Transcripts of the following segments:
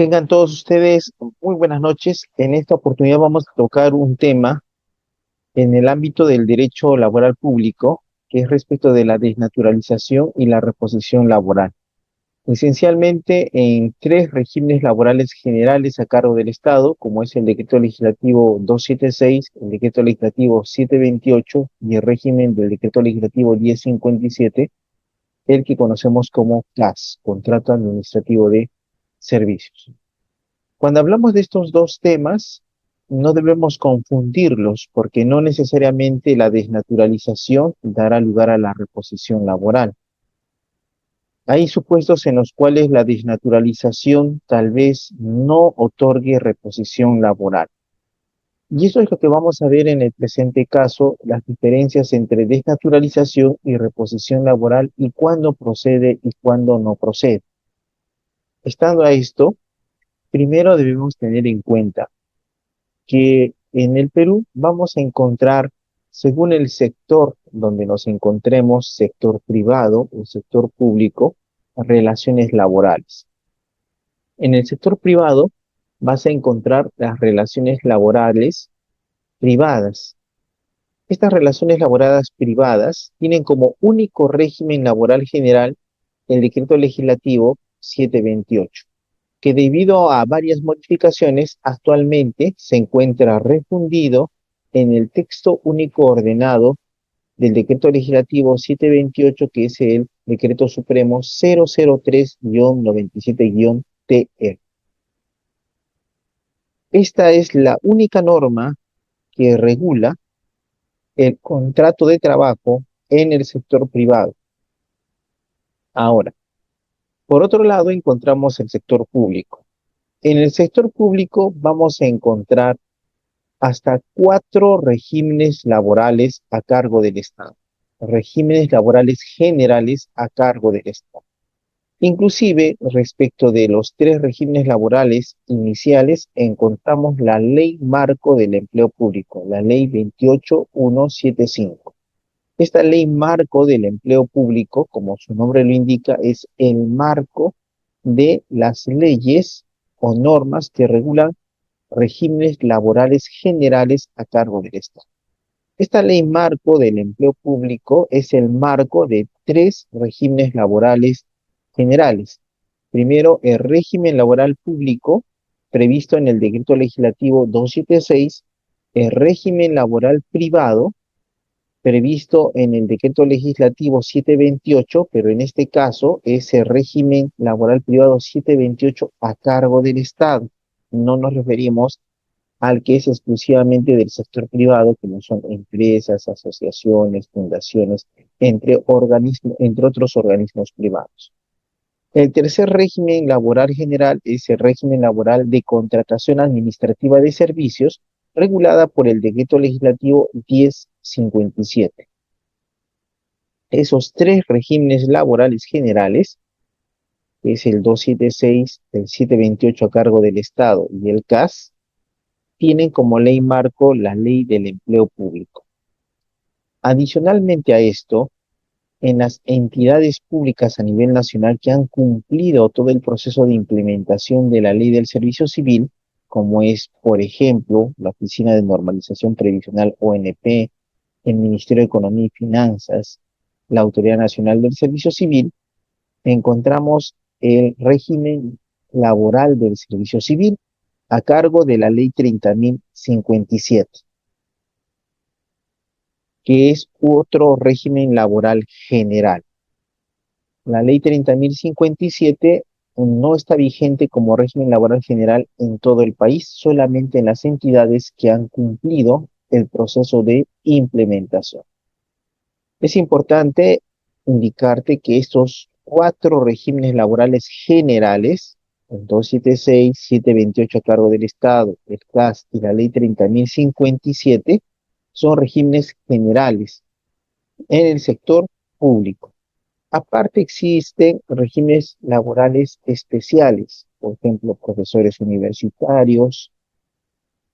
Tengan todos ustedes muy buenas noches. En esta oportunidad vamos a tocar un tema en el ámbito del derecho laboral público, que es respecto de la desnaturalización y la reposición laboral. Esencialmente en tres regímenes laborales generales a cargo del Estado, como es el Decreto Legislativo 276, el Decreto Legislativo 728 y el régimen del Decreto Legislativo 1057, el que conocemos como CAS, Contrato Administrativo de Servicios. Cuando hablamos de estos dos temas, no debemos confundirlos porque no necesariamente la desnaturalización dará lugar a la reposición laboral. Hay supuestos en los cuales la desnaturalización tal vez no otorgue reposición laboral. Y eso es lo que vamos a ver en el presente caso, las diferencias entre desnaturalización y reposición laboral y cuándo procede y cuándo no procede. Estando a esto, primero debemos tener en cuenta que en el Perú vamos a encontrar, según el sector donde nos encontremos, sector privado o sector público, relaciones laborales. En el sector privado vas a encontrar las relaciones laborales privadas. Estas relaciones laborales privadas tienen como único régimen laboral general el decreto legislativo 728, que debido a varias modificaciones actualmente se encuentra refundido en el texto único ordenado del decreto legislativo 728, que es el decreto supremo 003-97-TR. Esta es la única norma que regula el contrato de trabajo en el sector privado. Ahora, por otro lado, encontramos el sector público. En el sector público vamos a encontrar hasta cuatro regímenes laborales a cargo del Estado, regímenes laborales generales a cargo del Estado. Inclusive, respecto de los tres regímenes laborales iniciales, encontramos la Ley Marco del Empleo Público, la Ley 28175. Esta Ley Marco del Empleo Público, como su nombre lo indica, es el marco de las leyes o normas que regulan regímenes laborales generales a cargo del Estado. Esta ley marco del empleo público es el marco de tres regímenes laborales generales. Primero, el régimen laboral público previsto en el decreto legislativo 276, el régimen laboral privado previsto en el decreto legislativo 728, pero en este caso es el régimen laboral privado 728 a cargo del Estado. No nos referimos al que es exclusivamente del sector privado, como son empresas, asociaciones, fundaciones, entre otros organismos privados. El tercer régimen laboral general es el régimen laboral de contratación administrativa de servicios, regulada por el decreto legislativo 1057. Esos tres regímenes laborales generales, que es el 276, el 728 a cargo del Estado y el CAS, tienen como ley marco la ley del empleo público. Adicionalmente a esto, en las entidades públicas a nivel nacional que han cumplido todo el proceso de implementación de la ley del servicio civil, como es, por ejemplo, la Oficina de Normalización Previsional ONP, el Ministerio de Economía y Finanzas, la Autoridad Nacional del Servicio Civil, encontramos el régimen laboral del servicio civil a cargo de la ley 30.057, que es otro régimen laboral general. La ley 30.057 no está vigente como régimen laboral general en todo el país, solamente en las entidades que han cumplido el proceso de implementación. Es importante indicarte que estos cuatro regímenes laborales generales, el 276, 728 a cargo del Estado, el CAS y la ley 30.057, son regímenes generales en el sector público. Aparte existen regímenes laborales especiales, por ejemplo, profesores universitarios,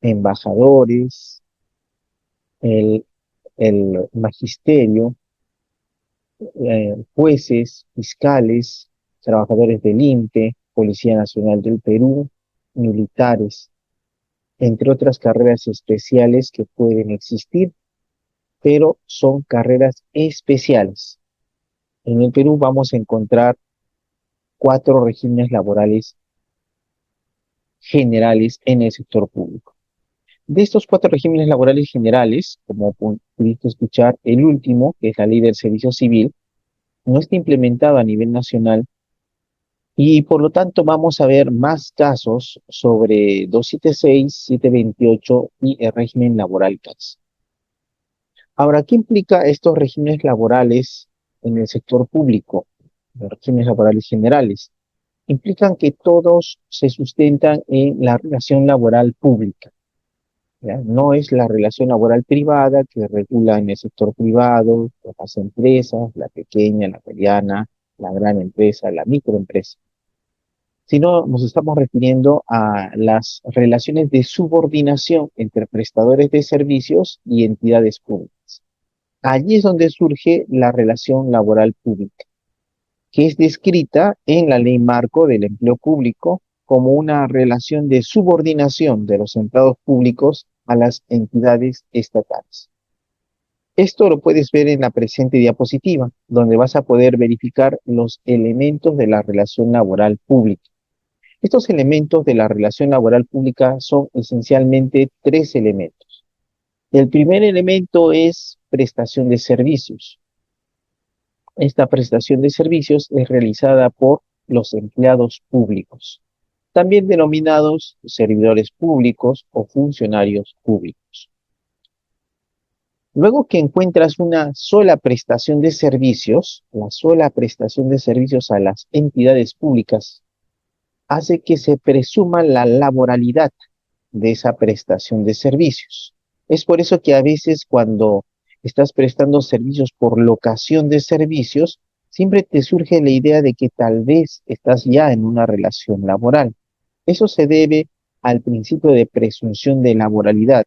embajadores, el, el magisterio, jueces, fiscales, trabajadores del INPE, Policía Nacional del Perú, militares, entre otras carreras especiales que pueden existir, pero son carreras especiales. En el Perú vamos a encontrar 4 regímenes laborales generales en el sector público. De estos 4 regímenes laborales generales, como pudiste escuchar, el último, que es la Ley del Servicio Civil, no está implementado a nivel nacional y por lo tanto vamos a ver más casos sobre 276, 728 y el régimen laboral CAS. Ahora, ¿qué implica estos regímenes laborales en el sector público? Los regímenes laborales generales implican que todos se sustentan en la relación laboral pública. ¿Ya? No es la relación laboral privada que regula en el sector privado, las empresas, la pequeña, la mediana, la gran empresa, la microempresa, sino nos estamos refiriendo a las relaciones de subordinación entre prestadores de servicios y entidades públicas. Allí es donde surge la relación laboral pública, que es descrita en la Ley Marco del Empleo Público como una relación de subordinación de los empleados públicos a las entidades estatales. Esto lo puedes ver en la presente diapositiva, donde vas a poder verificar los elementos de la relación laboral pública. Estos elementos de la relación laboral pública son esencialmente 3 elementos. El primer elemento es prestación de servicios. Esta prestación de servicios es realizada por los empleados públicos, también denominados servidores públicos o funcionarios públicos. Luego que encuentras una sola prestación de servicios, la sola prestación de servicios a las entidades públicas hace que se presuma la laboralidad de esa prestación de servicios. Es por eso que a veces cuando estás prestando servicios por locación de servicios, siempre te surge la idea de que tal vez estás ya en una relación laboral. Eso se debe al principio de presunción de laboralidad,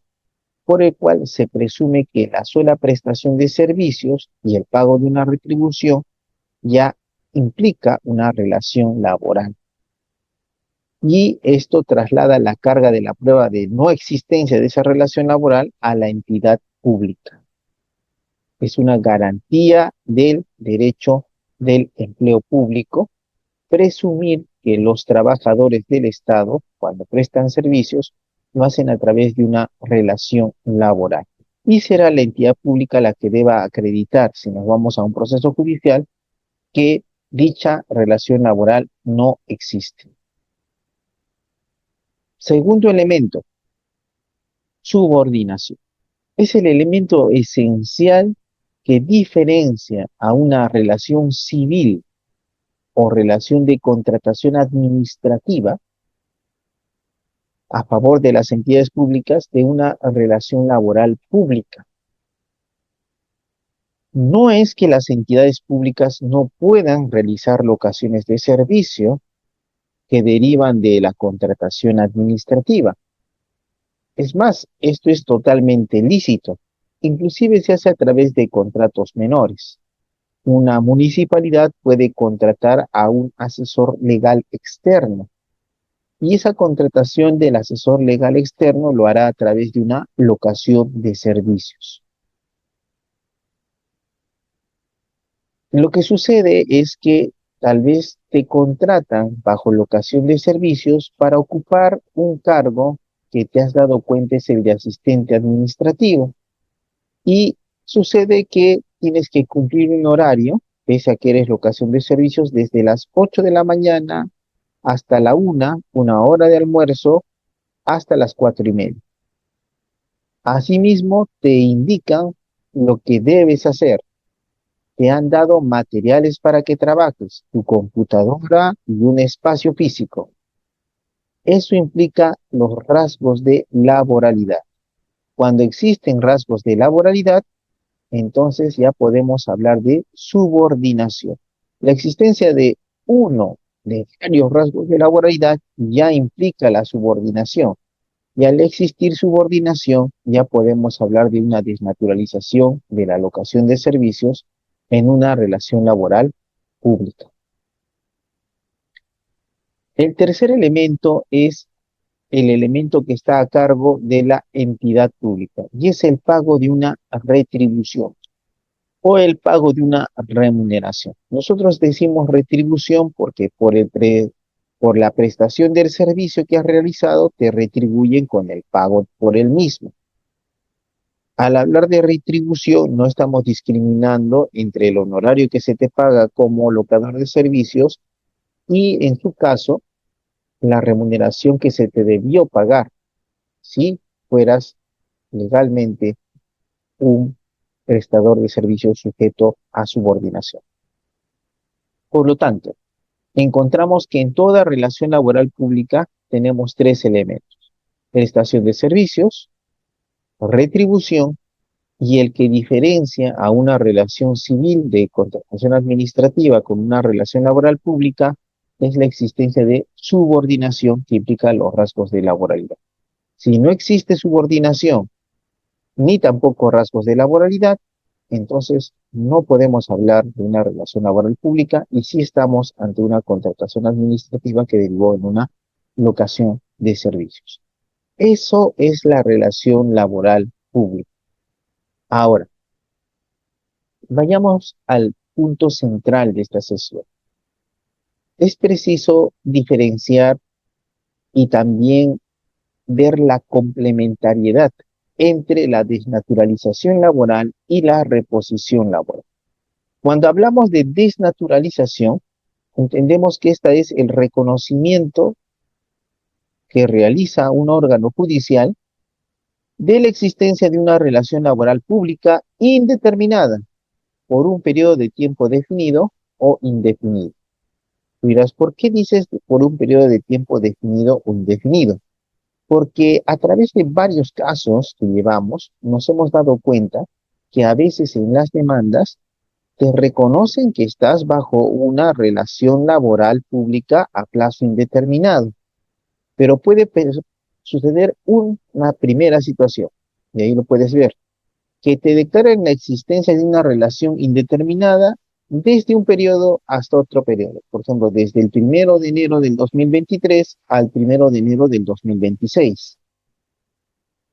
por el cual se presume que la sola prestación de servicios y el pago de una retribución ya implica una relación laboral. Y esto traslada la carga de la prueba de no existencia de esa relación laboral a la entidad pública. Es una garantía del derecho del empleo público presumir que los trabajadores del Estado, cuando prestan servicios, lo hacen a través de una relación laboral. Y será la entidad pública la que deba acreditar, si nos vamos a un proceso judicial, que dicha relación laboral no existe. Segundo elemento, subordinación. Es el elemento esencial que diferencia a una relación civil o relación de contratación administrativa a favor de las entidades públicas de una relación laboral pública. No es que las entidades públicas no puedan realizar locaciones de servicio que derivan de la contratación administrativa. Es más, esto es totalmente lícito. Inclusive se hace a través de contratos menores. Una municipalidad puede contratar a un asesor legal externo y esa contratación del asesor legal externo lo hará a través de una locación de servicios. Lo que sucede es que tal vez te contratan bajo locación de servicios para ocupar un cargo que te has dado cuenta es el de asistente administrativo. Y sucede que tienes que cumplir un horario, pese a que eres locación de servicios, desde las 8 de la mañana hasta la 1 hora de almuerzo, hasta las 4:30. Asimismo, te indican lo que debes hacer. Te han dado materiales para que trabajes, tu computadora y un espacio físico. Eso implica los rasgos de laboralidad. Cuando existen rasgos de laboralidad, entonces ya podemos hablar de subordinación. La existencia de uno de varios rasgos de laboralidad ya implica la subordinación. Y al existir subordinación, ya podemos hablar de una desnaturalización de la locación de servicios en una relación laboral pública. El tercer elemento es el elemento que está a cargo de la entidad pública, y es el pago de una retribución o el pago de una remuneración. Nosotros decimos retribución porque por la prestación del servicio que has realizado te retribuyen con el pago por el mismo. Al hablar de retribución, no estamos discriminando entre el honorario que se te paga como locador de servicios y, en su caso, la remuneración que se te debió pagar si fueras legalmente un prestador de servicios sujeto a subordinación. Por lo tanto, encontramos que en toda relación laboral pública tenemos tres elementos: prestación de servicios, retribución, y el que diferencia a una relación civil de contratación administrativa con una relación laboral pública es la existencia de subordinación que implica los rasgos de laboralidad. Si no existe subordinación ni tampoco rasgos de laboralidad, entonces no podemos hablar de una relación laboral pública y sí estamos ante una contratación administrativa que derivó en una locación de servicios. Eso es la relación laboral pública. Ahora, vayamos al punto central de esta sesión. Es preciso diferenciar y también ver la complementariedad entre la desnaturalización laboral y la reposición laboral. Cuando hablamos de desnaturalización, entendemos que esta es el reconocimiento que realiza un órgano judicial de la existencia de una relación laboral pública indeterminada por un periodo de tiempo definido o indefinido. Tú dirás, ¿por qué dices por un periodo de tiempo definido o indefinido? Porque a través de varios casos que llevamos, nos hemos dado cuenta que a veces en las demandas te reconocen que estás bajo una relación laboral pública a plazo indeterminado, pero puede suceder una primera situación, y ahí lo puedes ver, que te declaren la existencia de una relación indeterminada desde un periodo hasta otro periodo. Por ejemplo, desde el 1 de enero del 2023 al 1 de enero del 2026.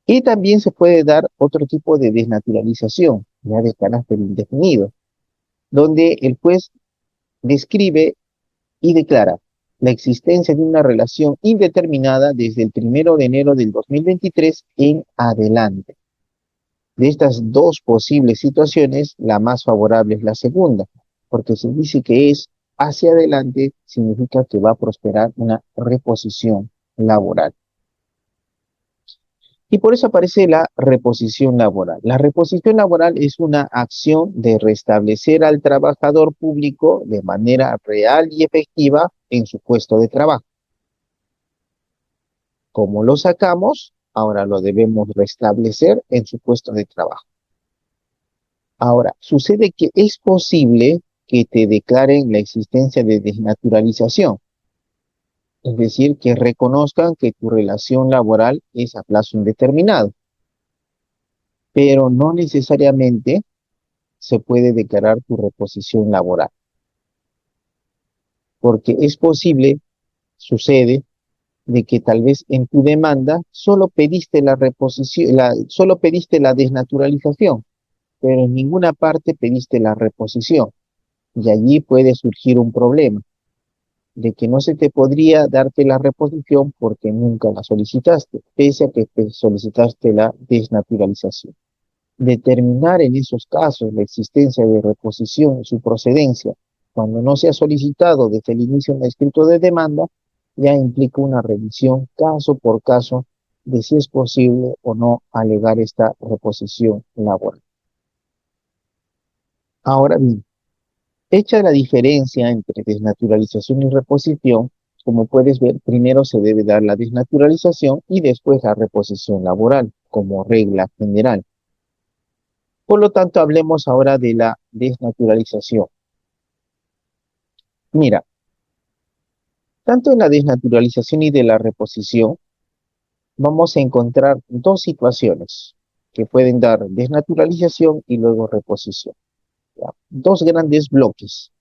Y también se puede dar otro tipo de desnaturalización, ya de carácter indefinido, donde el juez describe y declara la existencia de una relación indeterminada desde el 1 de enero del 2023 en adelante. De estas dos posibles situaciones, la más favorable es la segunda, porque se dice que es hacia adelante, significa que va a prosperar una reposición laboral. Y por eso aparece la reposición laboral. La reposición laboral es una acción de restablecer al trabajador público de manera real y efectiva en su puesto de trabajo. Como lo sacamos, ahora lo debemos restablecer en su puesto de trabajo. Ahora, sucede que es posible que te declaren la existencia de desnaturalización, es decir, que reconozcan que tu relación laboral es a plazo indeterminado, pero no necesariamente se puede declarar tu reposición laboral, porque es posible, sucede, de que tal vez en tu demanda solo pediste la reposición, solo pediste la desnaturalización, pero en ninguna parte pediste la reposición, y allí puede surgir un problema de que no se te podría darte la reposición porque nunca la solicitaste, pese a que te solicitaste la desnaturalización. Determinar en esos casos la existencia de reposición y su procedencia cuando no se ha solicitado desde el inicio un escrito de demanda ya implica una revisión caso por caso de si es posible o no alegar esta reposición laboral. Ahora bien, hecha la diferencia entre desnaturalización y reposición, como puedes ver, primero se debe dar la desnaturalización y después la reposición laboral, como regla general. Por lo tanto, hablemos ahora de la desnaturalización. Mira, tanto en la desnaturalización y de la reposición, vamos a encontrar dos situaciones que pueden dar desnaturalización y luego reposición. ¿Ya? Dos grandes bloques.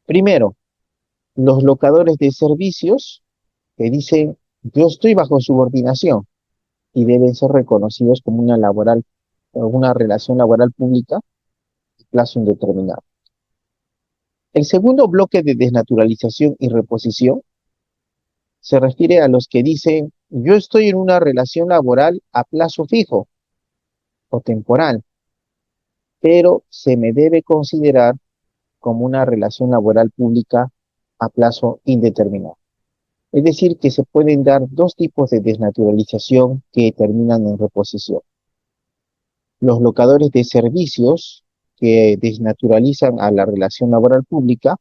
Primero, los locadores de servicios que dicen, Yo estoy bajo subordinación y deben ser reconocidos como una laboral, una relación laboral pública de plazo indeterminado. El segundo bloque de desnaturalización y reposición se refiere a los que dicen, yo estoy en una relación laboral a plazo fijo o temporal, pero se me debe considerar como una relación laboral pública a plazo indeterminado. Es decir, que se pueden dar dos tipos de desnaturalización que terminan en reposición. Los locadores de servicios que desnaturalizan a la relación laboral pública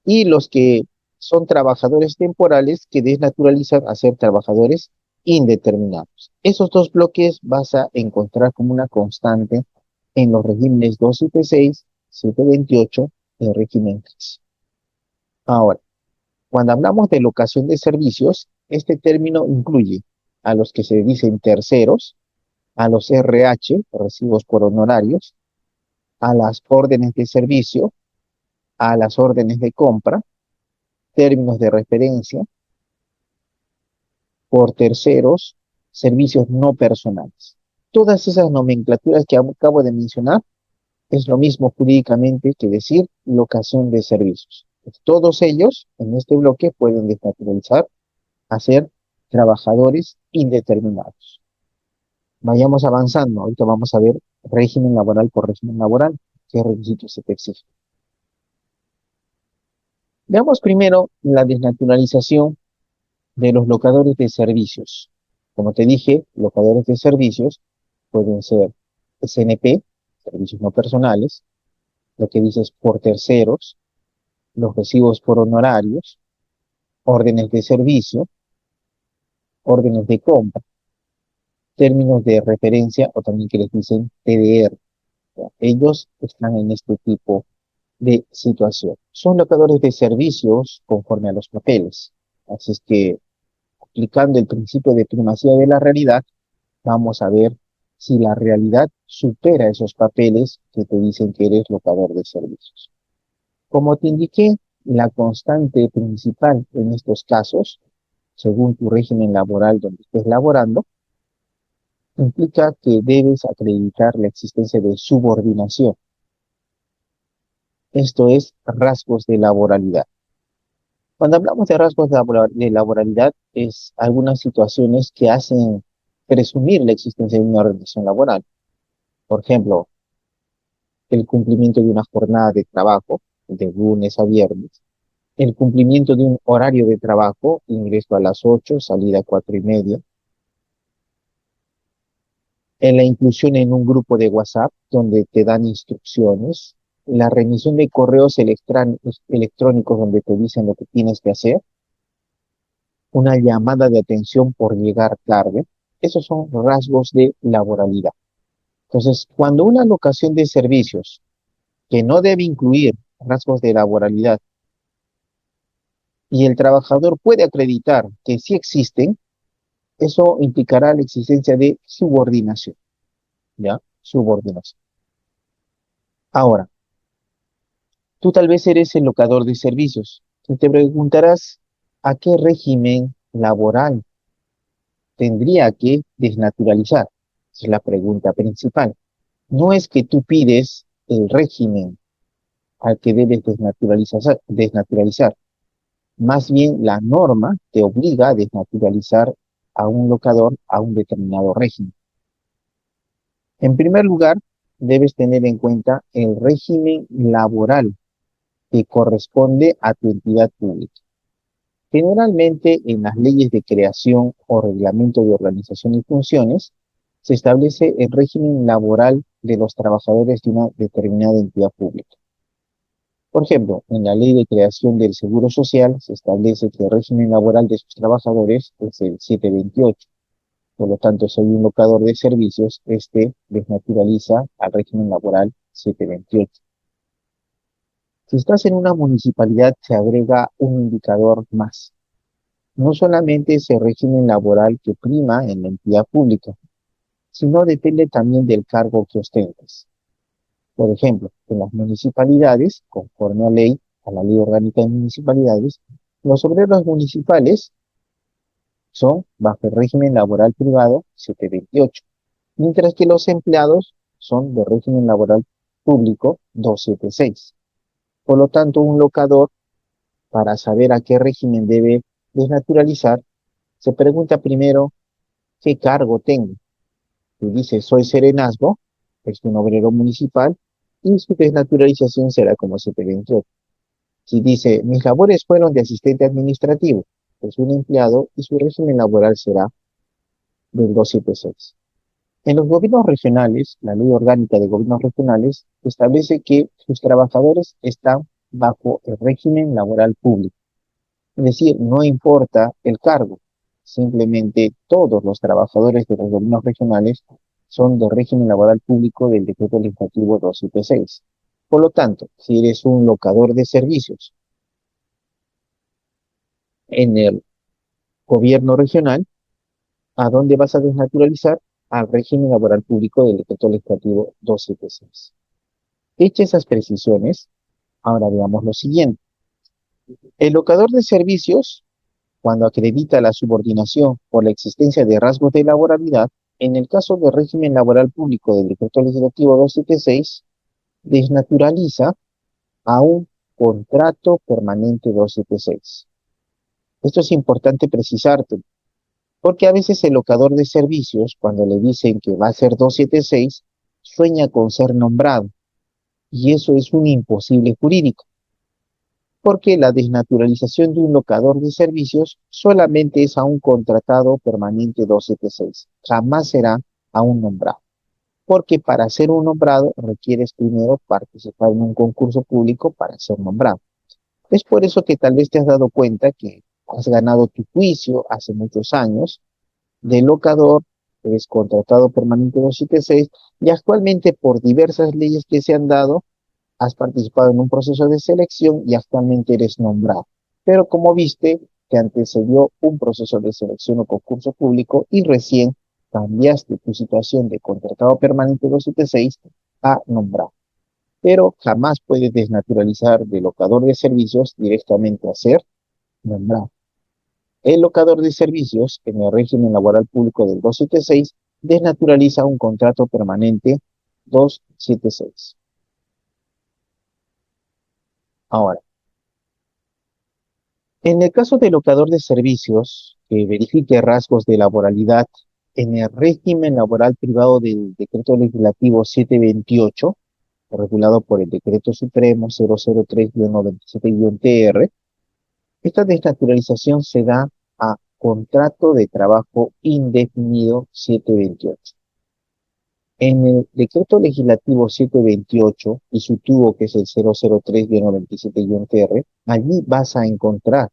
y los que son trabajadores temporales que desnaturalizan a ser trabajadores indeterminados. Esos dos bloques vas a encontrar como una constante en los regímenes 276, 728 y el régimen 3. Ahora, cuando hablamos de locación de servicios, este término incluye a los que se dicen terceros, a los RH, recibos por honorarios, a las órdenes de servicio, a las órdenes de compra, términos de referencia, por terceros, servicios no personales. Todas esas nomenclaturas que acabo de mencionar es lo mismo jurídicamente que decir locación de servicios. Todos ellos en este bloque pueden desnaturalizar a ser trabajadores indeterminados. Vayamos avanzando. Ahorita vamos a ver régimen laboral por régimen laboral, qué requisitos se te exigen. Veamos primero la desnaturalización de los locadores de servicios. Como te dije, locadores de servicios pueden ser SNP, servicios no personales, lo que dices por terceros, los recibos por honorarios, órdenes de servicio, órdenes de compra, términos de referencia o también que les dicen TDR. Ellos están en este tipo de situación. Son locadores de servicios conforme a los papeles. Así es que aplicando el principio de primacía de la realidad, vamos a ver si la realidad supera esos papeles que te dicen que eres locador de servicios. Como te indiqué, la constante principal en estos casos, según tu régimen laboral donde estés laborando, implica que debes acreditar la existencia de subordinación. Esto es rasgos de laboralidad. Cuando hablamos de rasgos de laboralidad, es algunas situaciones que hacen presumir la existencia de una relación laboral. Por ejemplo, el cumplimiento de una jornada de trabajo de lunes a viernes, el cumplimiento de un horario de trabajo, ingreso a las 8, salida a 4:30, en la inclusión en un grupo de WhatsApp donde te dan instrucciones, la remisión de correos electrónicos donde te dicen lo que tienes que hacer, una llamada de atención por llegar tarde. Esos son rasgos de laboralidad. Entonces, cuando una locación de servicios que no debe incluir rasgos de laboralidad y el trabajador puede acreditar que sí existen, eso implicará la existencia de subordinación, ¿ya? Subordinación. Ahora, tú tal vez eres el locador de servicios y te preguntarás a qué régimen laboral tendría que desnaturalizar. Esa es la pregunta principal. No es que tú pides el régimen al que debes desnaturalizar. Más bien la norma te obliga a desnaturalizar a un locador a un determinado régimen. En primer lugar, debes tener en cuenta el régimen laboral que corresponde a tu entidad pública. Generalmente, en las leyes de creación o reglamento de organización y funciones, se establece el régimen laboral de los trabajadores de una determinada entidad pública. Por ejemplo, en la ley de creación del Seguro Social se establece que el régimen laboral de sus trabajadores es el 728. Por lo tanto, soy un locador de servicios, este desnaturaliza al régimen laboral 728. Si estás en una municipalidad, se agrega un indicador más. No solamente es el régimen laboral que prima en la entidad pública, sino depende también del cargo que ostentes. Por ejemplo, en las municipalidades, conforme a la Ley Orgánica de Municipalidades, los obreros municipales son bajo el régimen laboral privado 728, mientras que los empleados son de régimen laboral público 276. Por lo tanto, un locador, para saber a qué régimen debe desnaturalizar, se pregunta primero qué cargo tengo. Si dice soy serenazgo, es un obrero municipal y su desnaturalización será como 728. Si dice mis labores fueron de asistente administrativo, es un empleado y su régimen laboral será del 276. En los gobiernos regionales, la Ley Orgánica de Gobiernos Regionales establece que sus trabajadores están bajo el régimen laboral público. Es decir, no importa el cargo, simplemente todos los trabajadores de los gobiernos regionales son de régimen laboral público del Decreto Legislativo 276. Por lo tanto, si eres un locador de servicios en el gobierno regional, ¿a dónde vas a desnaturalizar? Al régimen laboral público del Decreto Legislativo 276. Hechas esas precisiones, ahora veamos lo siguiente. El locador de servicios, cuando acredita la subordinación por la existencia de rasgos de laboralidad, en el caso del régimen laboral público del Decreto Legislativo 276, desnaturaliza a un contrato permanente 276. Esto es importante precisarte, porque a veces el locador de servicios, cuando le dicen que va a ser 276, sueña con ser nombrado, y eso es un imposible jurídico, porque la desnaturalización de un locador de servicios solamente es a un contratado permanente 276, jamás será a un nombrado, porque para ser un nombrado requieres primero participar en un concurso público para ser nombrado. Es por eso que tal vez te has dado cuenta que has ganado tu juicio hace muchos años de locador, eres contratado permanente 276 y actualmente por diversas leyes que se han dado, has participado en un proceso de selección y actualmente eres nombrado. Pero como viste, te antecedió un proceso de selección o concurso público y recién cambiaste tu situación de contratado permanente 276 a nombrado. Pero jamás puedes desnaturalizar de locador de servicios directamente a ser nombrado. El locador de servicios, en el régimen laboral público del 276, desnaturaliza un contrato permanente 276. Ahora, en el caso del locador de servicios que verifique rasgos de laboralidad en el régimen laboral privado del Decreto Legislativo 728, regulado por el Decreto Supremo 003-97-TR, esta desnaturalización se da a contrato de trabajo indefinido 728. En el Decreto Legislativo 728 y su tubo, que es el 003-97-TR, allí vas a encontrar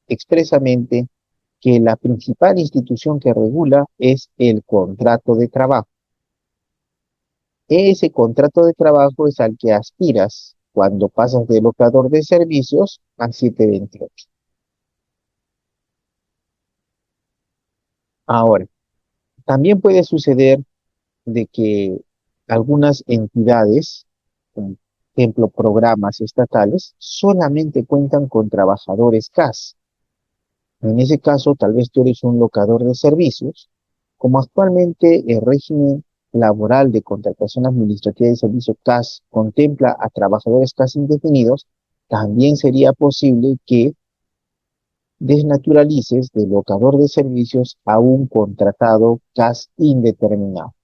expresamente que la principal institución que regula es el contrato de trabajo. Ese contrato de trabajo es al que aspiras cuando pasas de locador de servicios a 728. Ahora, también puede suceder de que algunas entidades, por ejemplo, programas estatales, solamente cuentan con trabajadores CAS. En ese caso, tal vez tú eres un locador de servicios. Como actualmente el régimen laboral de contratación administrativa de servicio CAS contempla a trabajadores CAS indefinidos, también sería posible que desnaturalices de locador de servicios a un contratado CAS indeterminado,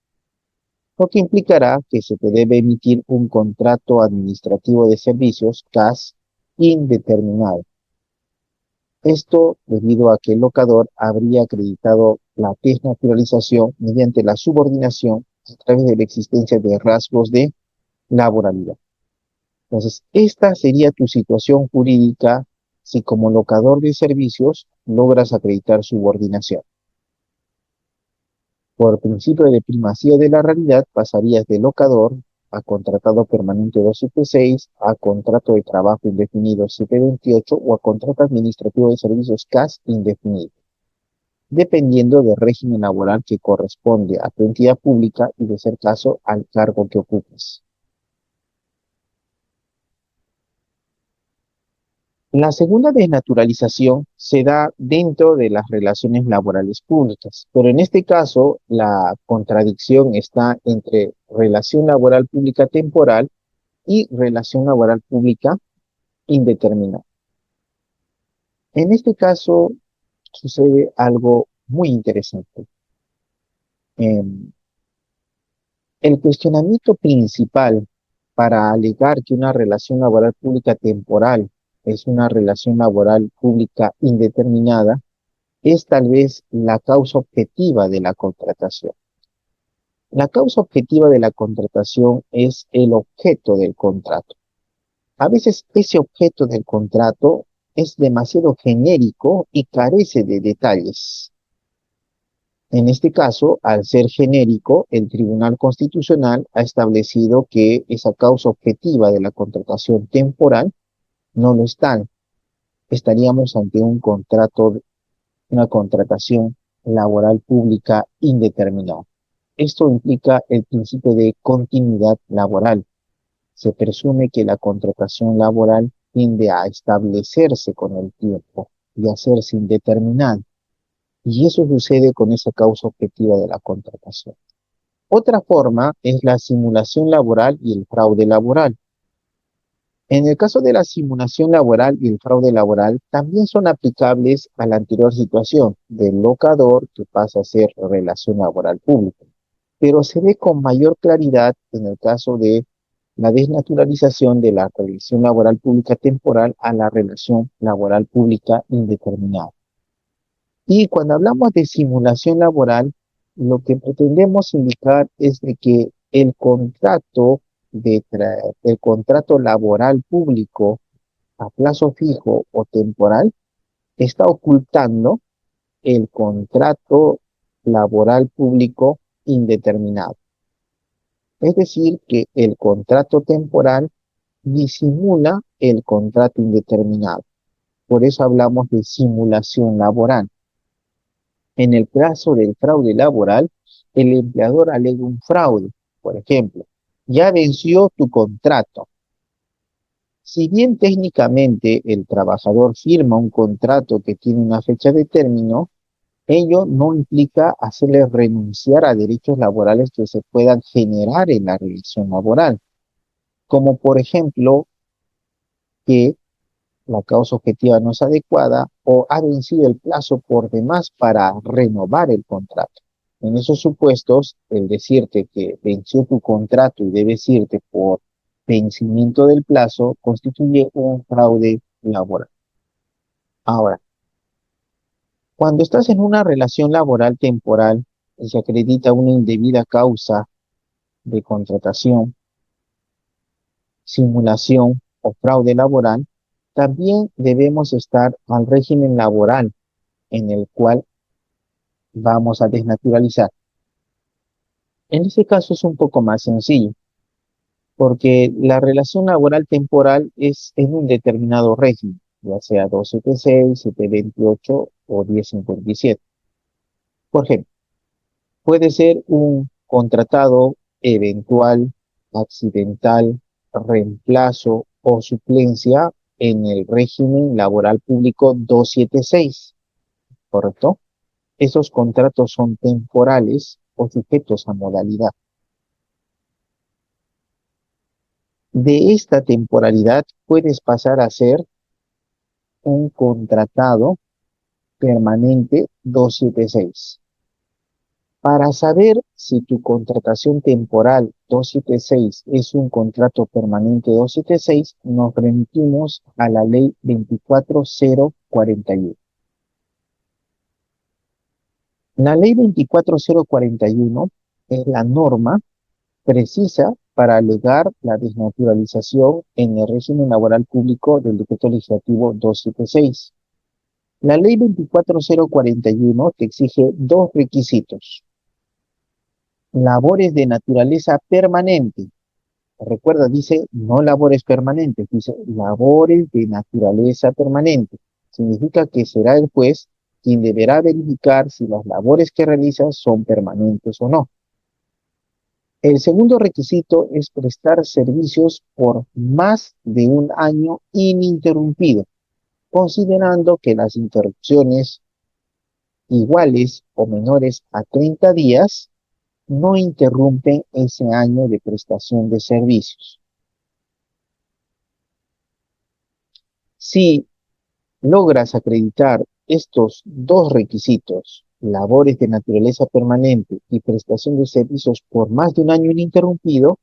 lo que implicará que se te debe emitir un contrato administrativo de servicios CAS indeterminado. Esto debido a que el locador habría acreditado la desnaturalización mediante la subordinación a través de la existencia de rasgos de laboralidad. Entonces, esta sería tu situación jurídica si como locador de servicios logras acreditar subordinación. Por principio de primacía de la realidad, pasarías de locador a contratado permanente 276, a contrato de trabajo indefinido 728 o a contrato administrativo de servicios CAS indefinido, dependiendo del régimen laboral que corresponde a tu entidad pública y, de ser caso, al cargo que ocupes. La segunda desnaturalización se da dentro de las relaciones laborales públicas, pero en este caso la contradicción está entre relación laboral pública temporal y relación laboral pública indeterminada. En este caso sucede algo muy interesante. Em, el cuestionamiento principal para alegar que una relación laboral pública temporal es una relación laboral pública indeterminada es tal vez la causa objetiva de la contratación. La causa objetiva de la contratación es el objeto del contrato. A veces ese objeto del contrato es demasiado genérico y carece de detalles. En este caso, al ser genérico, el Tribunal Constitucional ha establecido que esa causa objetiva de la contratación temporal no lo está. Estaríamos ante un contrato, una contratación laboral pública indeterminada. Esto implica el principio de continuidad laboral. Se presume que la contratación laboral tiende a establecerse con el tiempo y a hacerse indeterminada. Y eso sucede con esa causa objetiva de la contratación. Otra forma es la simulación laboral y el fraude laboral. En el caso de la simulación laboral y el fraude laboral, también son aplicables a la anterior situación del locador que pasa a ser relación laboral pública, pero se ve con mayor claridad en el caso de la desnaturalización de la relación laboral pública temporal a la relación laboral pública indeterminada. Y cuando hablamos de simulación laboral, lo que pretendemos indicar es de que el contrato laboral público a plazo fijo o temporal está ocultando el contrato laboral público indeterminado. Es decir, que el contrato temporal disimula el contrato indeterminado. Por eso hablamos de simulación laboral. En el caso del fraude laboral, el empleador alega un fraude. Por ejemplo, ya venció tu contrato. Si bien técnicamente el trabajador firma un contrato que tiene una fecha de término, ello no implica hacerle renunciar a derechos laborales que se puedan generar en la relación laboral, como por ejemplo que la causa objetiva no es adecuada o ha vencido el plazo por demás para renovar el contrato. En esos supuestos, el decirte que venció tu contrato y debes irte por vencimiento del plazo constituye un fraude laboral. Ahora, cuando estás en una relación laboral temporal y se acredita una indebida causa de contratación, simulación o fraude laboral, también debemos estar al régimen laboral en el cual vamos a desnaturalizar. En este caso es un poco más sencillo, porque la relación laboral temporal es en un determinado régimen, ya sea 276, 728 o 1057. Por ejemplo, puede ser un contratado eventual, accidental, reemplazo o suplencia en el régimen laboral público 276, ¿correcto? Esos contratos son temporales o sujetos a modalidad. De esta temporalidad puedes pasar a ser un contratado permanente 276. Para saber si tu contratación temporal 276 es un contrato permanente 276, nos remitimos a la ley 24041. La ley 24041 es la norma precisa para alegar la desnaturalización en el régimen laboral público del decreto legislativo 276. La ley 24041 te exige dos requisitos: labores de naturaleza permanente. Recuerda, dice no labores permanentes, dice labores de naturaleza permanente. Significa que será el juez quien deberá verificar si las labores que realizas son permanentes o no. El segundo requisito es prestar servicios por más de un año ininterrumpido. considerando que las interrupciones iguales o menores a 30 días no interrumpen ese año de prestación de servicios. Si logras acreditar estos dos requisitos, labores de naturaleza permanente y prestación de servicios por más de un año ininterrumpido,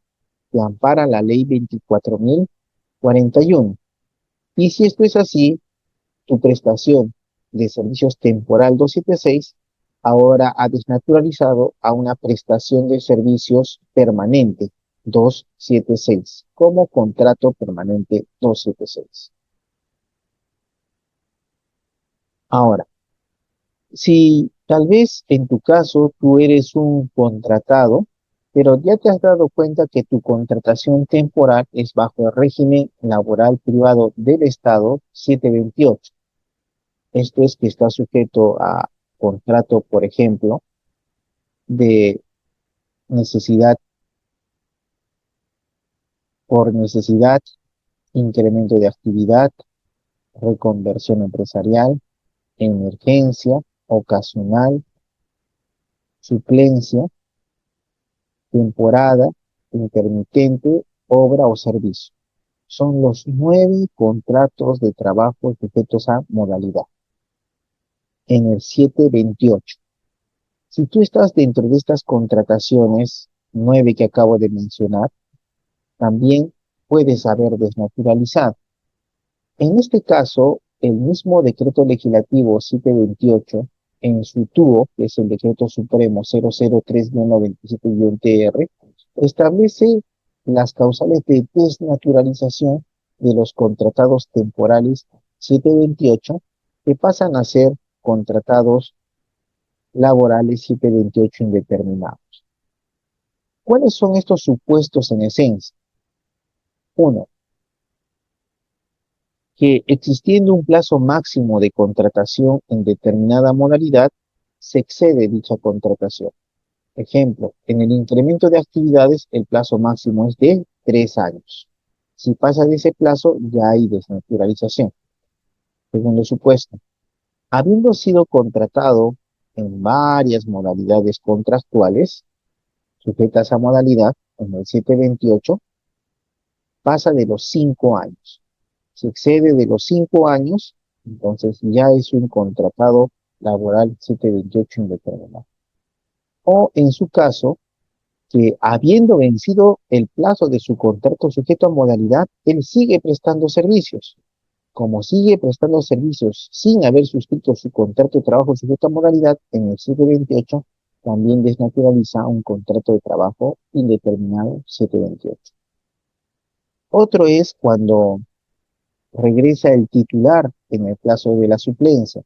te ampara la ley 24.041. Y si esto es así, tu prestación de servicios temporal 276 ahora ha desnaturalizado a una prestación de servicios permanente 276 como contrato permanente 276. Ahora, si tal vez en tu caso tú eres un contratado, pero ya te has dado cuenta que tu contratación temporal es bajo el régimen laboral privado del Estado 728. Esto es que está sujeto a contrato, por ejemplo, de necesidad por necesidad, incremento de actividad, reconversión empresarial, emergencia, ocasional, suplencia, temporada, intermitente, obra o servicio. Son los 9 contratos de trabajo sujetos a modalidad en el 728. Si tú estás dentro de estas contrataciones 9 que acabo de mencionar, también puedes haber desnaturalizado. En este caso, el mismo decreto legislativo 728, en su TUO, que es el decreto supremo 003-97-TR, establece las causales de desnaturalización de los contratados temporales 728, que pasan a ser contratados laborales 728 indeterminados. ¿Cuáles son estos supuestos en esencia? Uno, que existiendo un plazo máximo de contratación en determinada modalidad, se excede dicha contratación. Ejemplo, en el incremento de actividades el plazo máximo es de 3 años. Si pasa de ese plazo, ya hay desnaturalización. Segundo supuesto, habiendo sido contratado en varias modalidades contractuales, sujetas a modalidad, en el 728, pasa de los 5 años. Si excede de los 5 años, entonces ya es un contratado laboral 728 indeterminado. O en su caso, que habiendo vencido el plazo de su contrato sujeto a modalidad, él sigue prestando servicios. Como sigue prestando servicios sin haber suscrito su contrato de trabajo sujeto a modalidad, en el 728 también desnaturaliza un contrato de trabajo indeterminado 728. Otro es cuando regresa el titular en el plazo de la suplencia,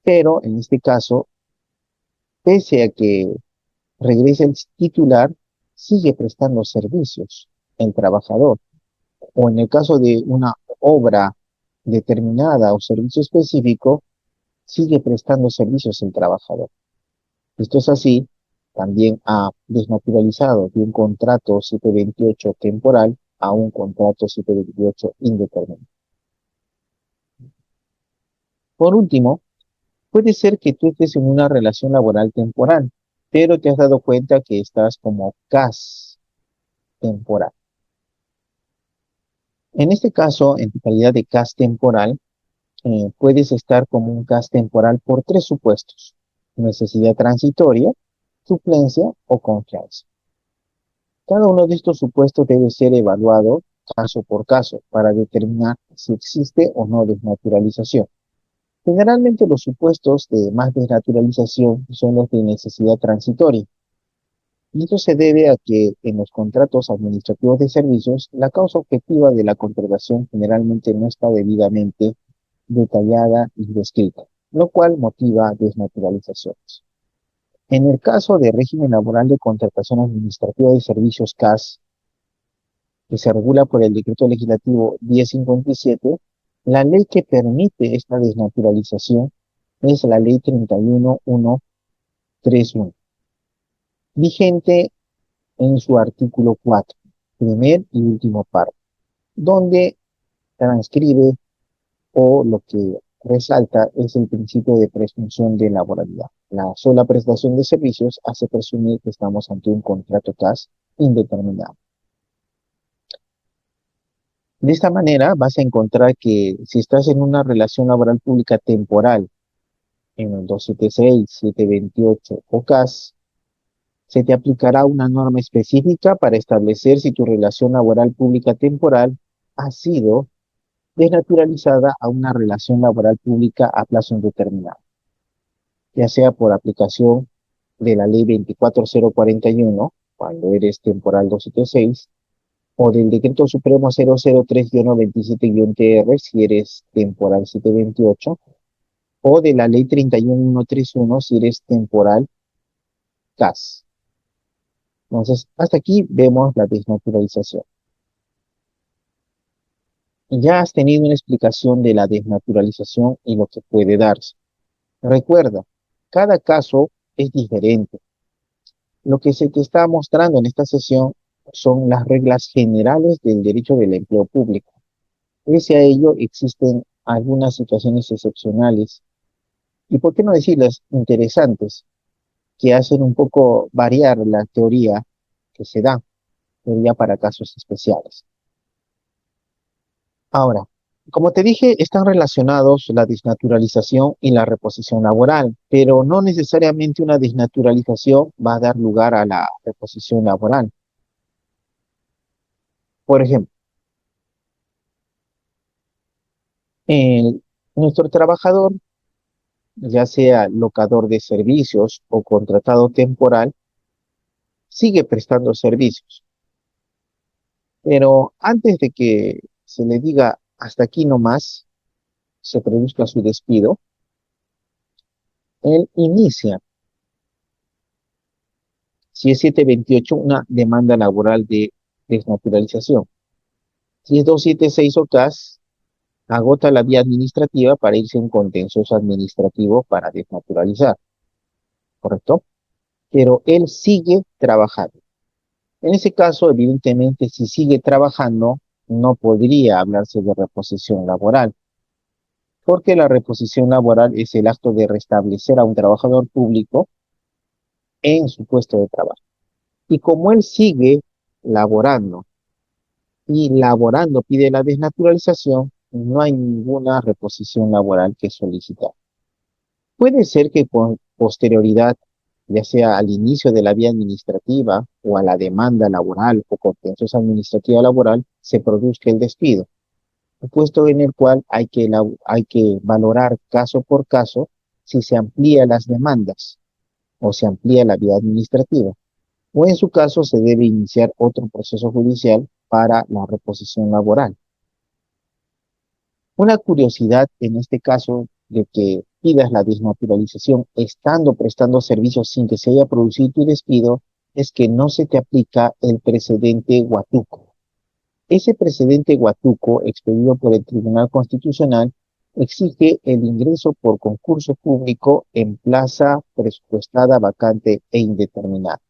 pero en este caso, pese a que regresa el titular, sigue prestando servicios el trabajador, o en el caso de una obra determinada o servicio específico, sigue prestando servicios el trabajador. Esto es así, también ha desnaturalizado de un contrato 728 temporal a un contrato 728 indeterminado. Por último, puede ser que tú estés en una relación laboral temporal, pero te has dado cuenta que estás como CAS temporal. En este caso, en tu calidad de CAS temporal, puedes estar como un CAS temporal por 3 supuestos: necesidad transitoria, suplencia o confianza. Cada uno de estos supuestos debe ser evaluado caso por caso para determinar si existe o no desnaturalización. Generalmente los supuestos de más desnaturalización son los de necesidad transitoria. Y esto se debe a que en los contratos administrativos de servicios, la causa objetiva de la contratación generalmente no está debidamente detallada y descrita, lo cual motiva desnaturalizaciones. En el caso de régimen laboral de contratación administrativa de servicios CAS, que se regula por el decreto legislativo 1057, la ley que permite esta desnaturalización es la ley 31131, vigente en su artículo 4, primer y último párrafo, donde transcribe o lo que resalta es el principio de presunción de laboralidad. La sola prestación de servicios hace presumir que estamos ante un contrato TAS indeterminado. De esta manera vas a encontrar que si estás en una relación laboral pública temporal en el 276, 728 o CAS, se te aplicará una norma específica para establecer si tu relación laboral pública temporal ha sido desnaturalizada a una relación laboral pública a plazo indeterminado, ya sea por aplicación de la ley 24041, cuando eres temporal 276, o del decreto supremo 003-27-TR, si eres temporal 728, o de la ley 31131, si eres temporal CAS. Entonces, hasta aquí vemos la desnaturalización. Ya has tenido una explicación de la desnaturalización y lo que puede darse. Recuerda, cada caso es diferente. Lo que se te está mostrando en esta sesión son las reglas generales del derecho del empleo público. Pese a ello, existen algunas situaciones excepcionales y, por qué no decirlas, interesantes, que hacen un poco variar la teoría que se da, teoría para casos especiales. Ahora, como te dije, están relacionados la desnaturalización y la reposición laboral, pero no necesariamente una desnaturalización va a dar lugar a la reposición laboral. Por ejemplo, el- nuestro trabajador, ya sea locador de servicios o contratado temporal, sigue prestando servicios, pero antes de que se le diga hasta aquí nomás, se produzca su despido, él inicia, si es 728, una demanda laboral de desnaturalización. Si es 276 o CAS, agota la vía administrativa para irse a un contencioso administrativo para desnaturalizar, ¿correcto? Pero él sigue trabajando. En ese caso, evidentemente, si sigue trabajando, no podría hablarse de reposición laboral, porque la reposición laboral es el acto de restablecer a un trabajador público en su puesto de trabajo. Y como él sigue laborando y laborando pide la desnaturalización, no hay ninguna reposición laboral que solicitar. Puede ser que con posterioridad, ya sea al inicio de la vía administrativa o a la demanda laboral o contencioso administrativa laboral, se produzca el despido, puesto en el cual hay que valorar caso por caso si se amplía las demandas o se amplía la vía administrativa, o en su caso se debe iniciar otro proceso judicial para la reposición laboral. Una curiosidad en este caso de que pidas la desnaturalización estando prestando servicios sin que se haya producido tu despido es que no se te aplica el precedente Huatuco. Ese precedente Huatuco, expedido por el Tribunal Constitucional, exige el ingreso por concurso público en plaza presupuestada, vacante e indeterminada.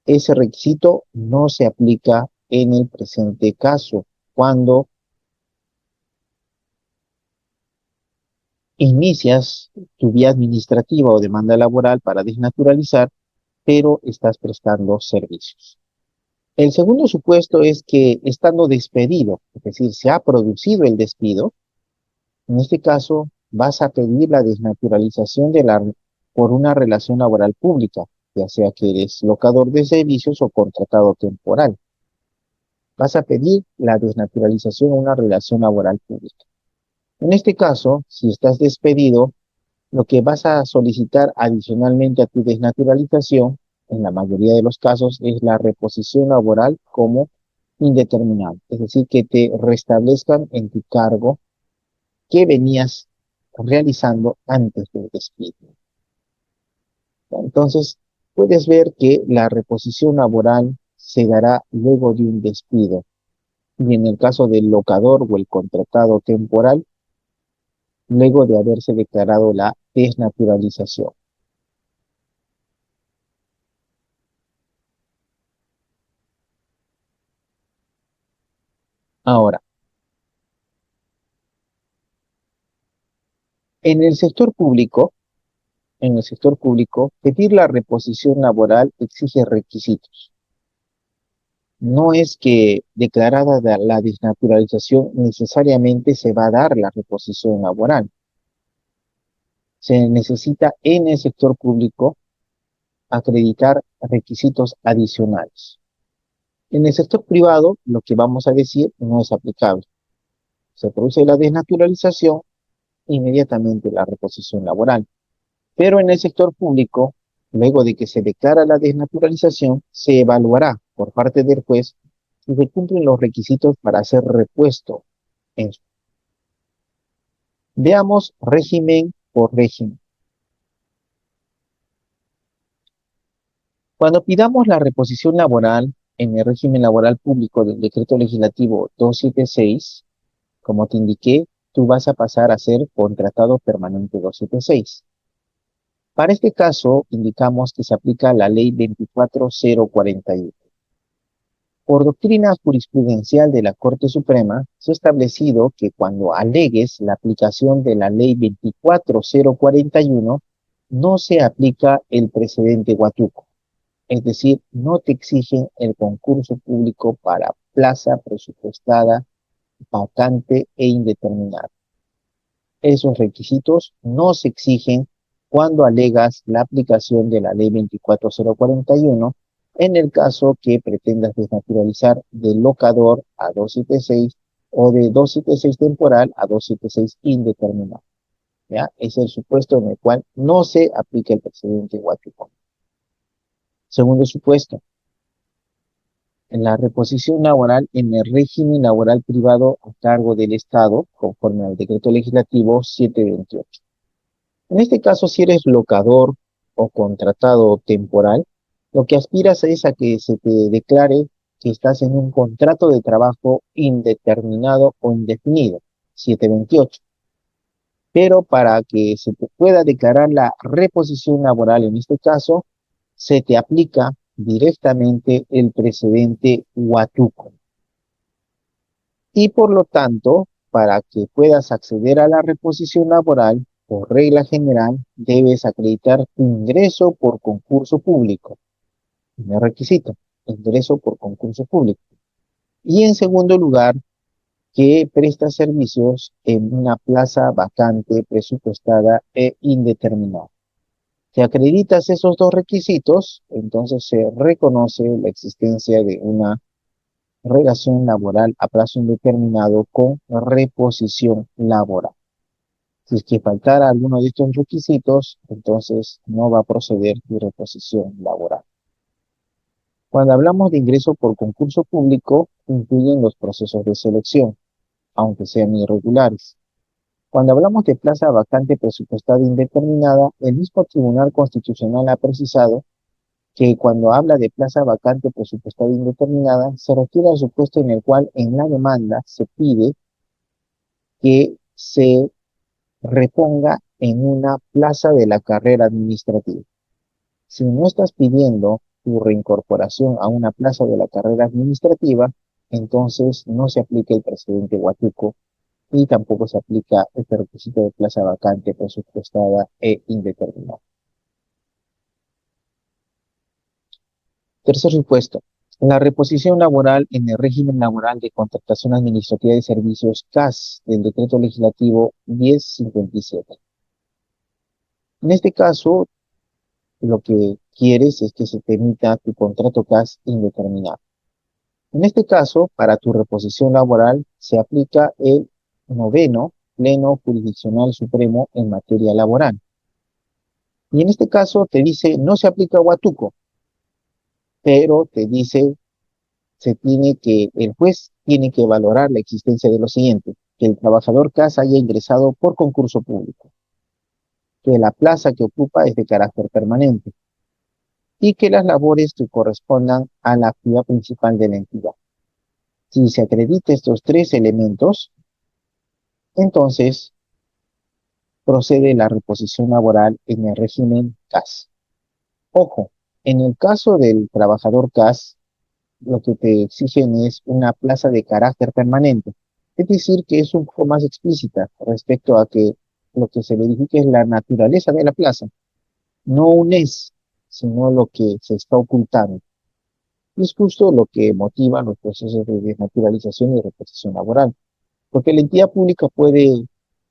Ese requisito no se aplica en el presente caso, cuando inicias tu vía administrativa o demanda laboral para desnaturalizar, pero estás prestando servicios. El segundo supuesto es que estando despedido, es decir, se ha producido el despido, en este caso vas a pedir la desnaturalización por una relación laboral pública, ya sea que eres locador de servicios o contratado temporal. Vas a pedir la desnaturalización de una relación laboral pública. En este caso, si estás despedido, lo que vas a solicitar adicionalmente a tu desnaturalización, en la mayoría de los casos, es la reposición laboral como indeterminado. Es decir, que te restablezcan en tu cargo que venías realizando antes del despido. Entonces, puedes ver que la reposición laboral se dará luego de un despido. Y en el caso del locador o el contratado temporal, luego de haberse declarado la desnaturalización. Ahora, En el sector público, pedir la reposición laboral exige requisitos. No es que declarada la desnaturalización necesariamente se va a dar la reposición laboral. Se necesita en el sector público acreditar requisitos adicionales. En el sector privado, lo que vamos a decir no es aplicable. Se produce la desnaturalización, inmediatamente la reposición laboral. Pero en el sector público, luego de que se declara la desnaturalización, se evaluará por parte del juez si se cumplen los requisitos para ser repuesto en su. Veamos régimen por régimen. Cuando pidamos la reposición laboral en el régimen laboral público del decreto legislativo 276, como te indiqué, tú vas a pasar a ser contratado permanente 276. Para este caso, indicamos que se aplica la ley 24041. Por doctrina jurisprudencial de la Corte Suprema, se ha establecido que cuando alegues la aplicación de la ley 24041, no se aplica el precedente Huatuco. Es decir, no te exigen el concurso público para plaza presupuestada, vacante e indeterminada. Esos requisitos no se exigen cuando alegas la aplicación de la ley 24041 en el caso que pretendas desnaturalizar del locador a 276 o de 276 temporal a 276 indeterminado. ¿Ya? Es el supuesto en el cual no se aplica el precedente Huatuco. Segundo supuesto, en la reposición laboral en el régimen laboral privado a cargo del Estado, conforme al decreto legislativo 728. En este caso, si eres locador o contratado temporal, lo que aspiras es a que se te declare que estás en un contrato de trabajo indeterminado o indefinido, 728. Pero para que se te pueda declarar la reposición laboral en este caso, se te aplica directamente el precedente Huatuco. Y por lo tanto, para que puedas acceder a la reposición laboral, por regla general, debes acreditar tu ingreso por concurso público. Primer requisito, ingreso por concurso público. Y en segundo lugar, que presta servicios en una plaza vacante, presupuestada e indeterminada. Si acreditas esos dos requisitos, entonces se reconoce la existencia de una relación laboral a plazo indeterminado con reposición laboral. Si es que faltara alguno de estos requisitos, entonces no va a proceder tu reposición laboral. Cuando hablamos de ingreso por concurso público, incluyen los procesos de selección, aunque sean irregulares. Cuando hablamos de plaza vacante presupuestada indeterminada, el mismo Tribunal Constitucional ha precisado que cuando habla de plaza vacante presupuestada indeterminada, se refiere al supuesto en el cual en la demanda se pide que se reponga en una plaza de la carrera administrativa. Si no estás pidiendo tu reincorporación a una plaza de la carrera administrativa, entonces no se aplica el precedente Huatuco y tampoco se aplica este requisito de plaza vacante presupuestada e indeterminada. Tercer supuesto, la reposición laboral en el régimen laboral de contratación administrativa de servicios CAS del decreto legislativo 1057. En este caso, lo que quieres es que se te emita tu contrato CAS indeterminado. En este caso, para tu reposición laboral se aplica el noveno Pleno Jurisdiccional Supremo en materia laboral. Y en este caso te dice, no se aplica Huatuco, pero te dice, el juez tiene que valorar la existencia de lo siguiente: que el trabajador CAS haya ingresado por concurso público, que la plaza que ocupa es de carácter permanente y que las labores que correspondan a la actividad principal de la entidad. Si se acredita estos tres elementos, entonces procede la reposición laboral en el régimen CAS. Ojo, en el caso del trabajador CAS, lo que te exigen es una plaza de carácter permanente. Es decir, que es un poco más explícita respecto a que lo que se verifica es la naturaleza de la plaza, no un es, sino lo que se está ocultando. Y es justo lo que motiva los procesos de desnaturalización y reposición laboral, porque la entidad pública puede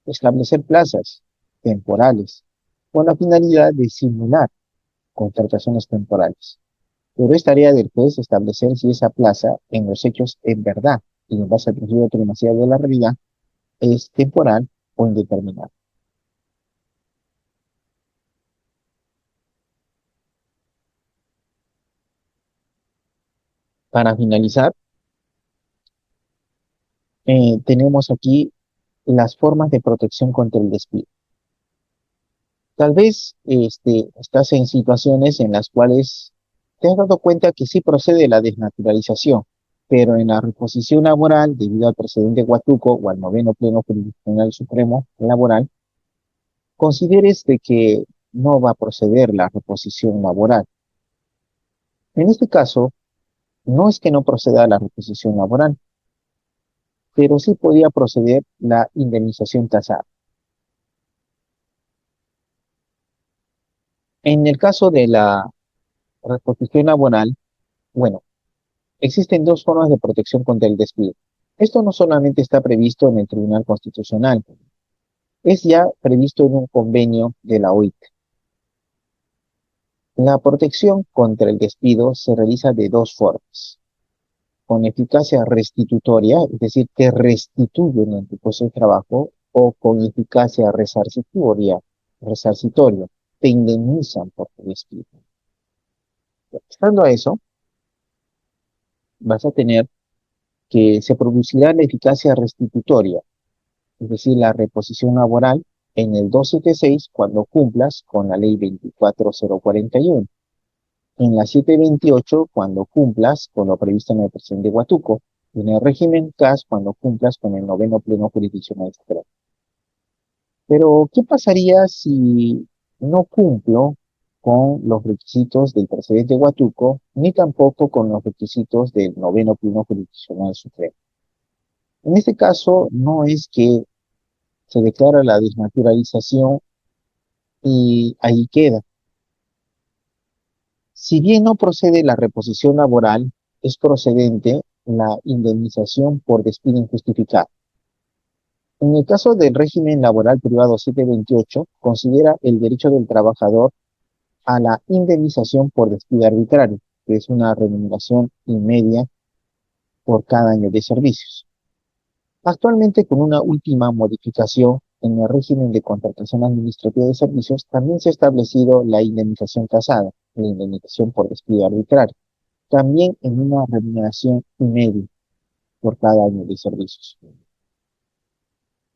establecer plazas temporales con la finalidad de simular contrataciones temporales. Pero es tarea del juez establecer si esa plaza en los hechos en verdad y en base al principio de primacidad de la realidad es temporal o indeterminada. Para finalizar, tenemos aquí las formas de protección contra el despido. Tal vez estás en situaciones en las cuales te has dado cuenta que sí procede la desnaturalización, pero en la reposición laboral, debido al precedente Huatuco o al noveno Pleno Jurisdiccional Supremo Laboral, consideres de que no va a proceder la reposición laboral. En este caso, no es que no proceda la reposición laboral, pero sí podía proceder la indemnización tasada. En el caso de la reposición laboral, bueno, existen dos formas de protección contra el despido. Esto no solamente está previsto en el Tribunal Constitucional, es ya previsto en un convenio de la OIT. La protección contra el despido se realiza de dos formas: con eficacia restitutoria, es decir, que restituyen en tu puesto de trabajo, o con eficacia resarcitoria, te indemnizan por tu despido. Estando a eso, vas a tener que se producirá la eficacia restitutoria, es decir, la reposición laboral, en el 276 cuando cumplas con la ley 24041, en la 728 cuando cumplas con lo previsto en el presidente de Huatuco, y en el régimen CAS cuando cumplas con el noveno Pleno Jurisdiccional Supremo. Pero, ¿qué pasaría si no cumplo con los requisitos del presidente de Huatuco, ni tampoco con los requisitos del noveno Pleno Jurisdiccional Supremo? En este caso, no es que se declara la desnaturalización y ahí queda. Si bien no procede la reposición laboral, es procedente la indemnización por despido injustificado. En el caso del régimen laboral privado 728, considera el derecho del trabajador a la indemnización por despido arbitrario, que es una remuneración media por cada año de servicios. Actualmente, con una última modificación en el régimen de contratación administrativa de servicios, también se ha establecido la indemnización casada, la indemnización por despido arbitrario, también en una remuneración media por cada año de servicios.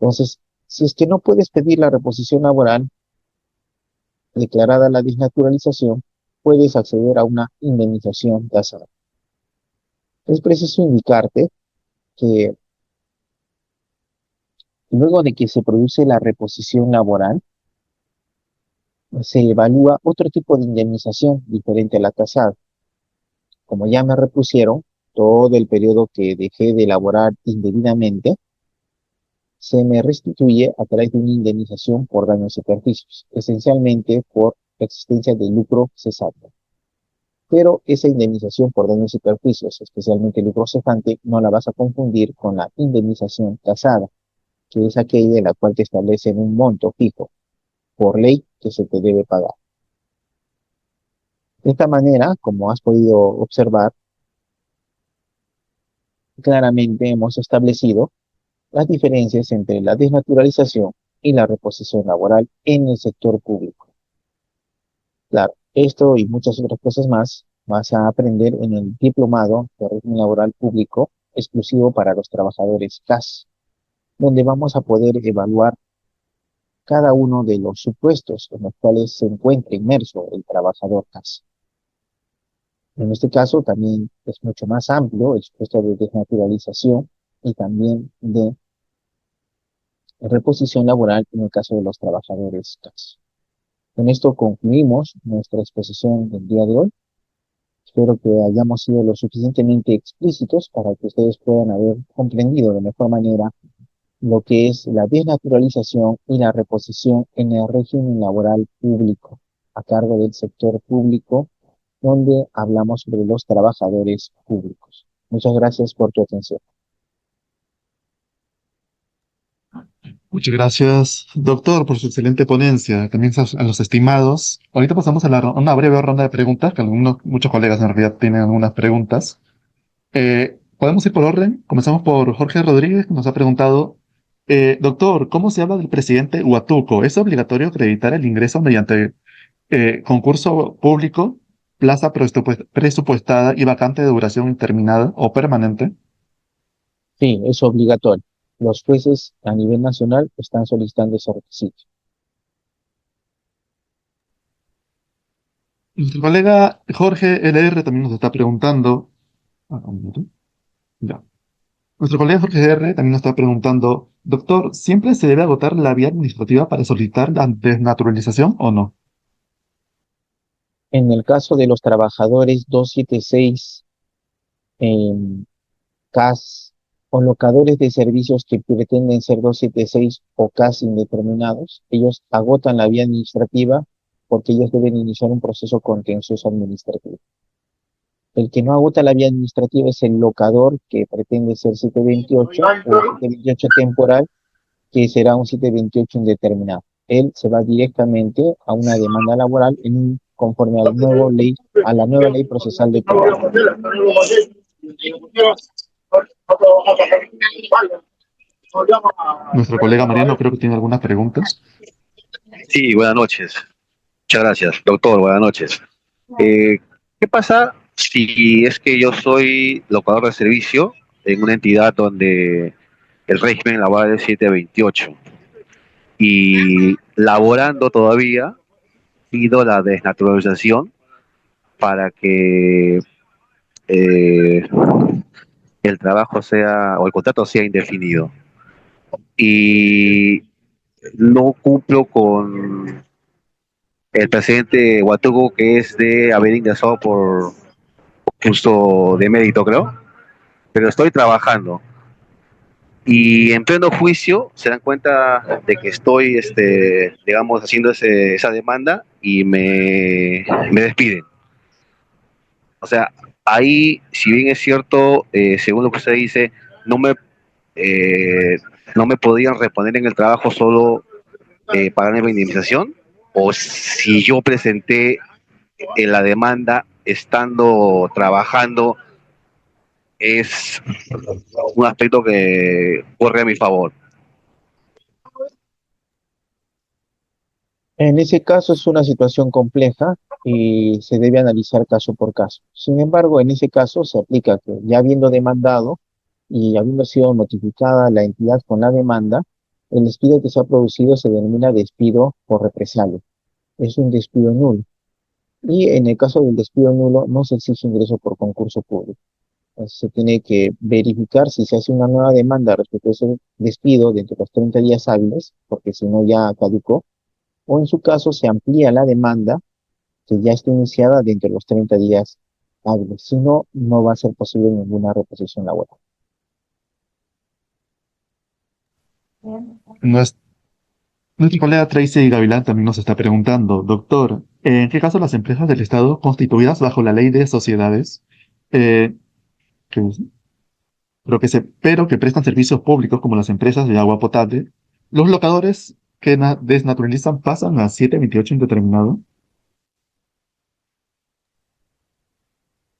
Entonces, si es que no puedes pedir la reposición laboral declarada la desnaturalización, puedes acceder a una indemnización casada. Es preciso indicarte que luego de que se produce la reposición laboral, se evalúa otro tipo de indemnización diferente a la tasada. Como ya me repusieron todo el periodo que dejé de laborar indebidamente, se me restituye a través de una indemnización por daños y perjuicios, esencialmente por existencia de lucro cesante. Pero esa indemnización por daños y perjuicios, especialmente lucro cesante, no la vas a confundir con la indemnización tasada, que es aquella en la cual te establecen un monto fijo por ley que se te debe pagar. De esta manera, como has podido observar, claramente hemos establecido las diferencias entre la desnaturalización y la reposición laboral en el sector público. Claro, esto y muchas otras cosas más vas a aprender en el diplomado de régimen laboral público exclusivo para los trabajadores CAS, donde vamos a poder evaluar cada uno de los supuestos en los cuales se encuentra inmerso el trabajador CAS. En este caso también es mucho más amplio el supuesto de desnaturalización y también de reposición laboral en el caso de los trabajadores CAS. Con esto concluimos nuestra exposición del día de hoy. Espero que hayamos sido lo suficientemente explícitos para que ustedes puedan haber comprendido de mejor manera lo que es la desnaturalización y la reposición en el régimen laboral público, a cargo del sector público, donde hablamos sobre los trabajadores públicos. Muchas gracias por tu atención. Muchas gracias, doctor, por su excelente ponencia. También a los estimados. Ahorita pasamos a una breve ronda de preguntas, que muchos colegas en realidad tienen algunas preguntas. ¿Podemos ir por orden? Comenzamos por Jorge Rodríguez, que nos ha preguntado, doctor, ¿cómo se habla del presidente Huatuco? ¿Es obligatorio acreditar el ingreso mediante concurso público, plaza presupuestada y vacante de duración indeterminada o permanente? Sí, es obligatorio. Los jueces a nivel nacional están solicitando ese requisito. Nuestro colega Jorge LR también nos está preguntando, un minuto. Ya. Nuestro colega Jorge R. también nos está preguntando, doctor, ¿siempre se debe agotar la vía administrativa para solicitar la desnaturalización o no? En el caso de los trabajadores 276 CAS o locadores de servicios que pretenden ser 276 o CAS indeterminados, ellos agotan la vía administrativa porque ellos deben iniciar un proceso contencioso administrativo. El que no agota la vía administrativa es el locador que pretende ser 728 o 728 temporal, que será un 728 indeterminado. Él se va directamente a una demanda laboral conforme a la nueva ley procesal de trabajo. Nuestro colega Mariano creo que tiene algunas preguntas. Sí, buenas noches. Muchas gracias, doctor. Buenas noches. ¿Qué pasa si es que yo soy locador de servicio en una entidad donde el régimen laboral es 728 y laborando todavía pido la desnaturalización para que eh, el trabajo sea o el contrato sea indefinido y no cumplo con el presidente Huatuco, que es de haber ingresado por justo de mérito, creo, pero estoy trabajando y en pleno juicio se dan cuenta de que estoy, digamos, haciendo esa demanda y me despiden. O sea, ahí, si bien es cierto, según lo que usted dice, no me, eh, no me podían reponer en el trabajo solo pagarme la indemnización, o si yo presenté en la demanda estando trabajando, es un aspecto que corre a mi favor. En ese caso es una situación compleja y se debe analizar caso por caso. Sin embargo, en ese caso se aplica que ya habiendo demandado y habiendo sido notificada la entidad con la demanda, el despido que se ha producido se denomina despido por represalia. Es un despido nulo. Y en el caso del despido nulo no se exige ingreso por concurso público. Se tiene que verificar si se hace una nueva demanda respecto a ese despido dentro de los 30 días hábiles, porque si no ya caducó, o en su caso se amplía la demanda que ya está iniciada dentro de los 30 días hábiles. Si no, no va a ser posible ninguna reposición laboral. Nues- Nuestra colega Tracy Gavilán también nos está preguntando, doctor, ¿en qué caso las empresas del Estado constituidas bajo la ley de sociedades, eh, que, pero que prestan servicios públicos como las empresas de agua potable, los locadores que desnaturalizan pasan a 728 indeterminado?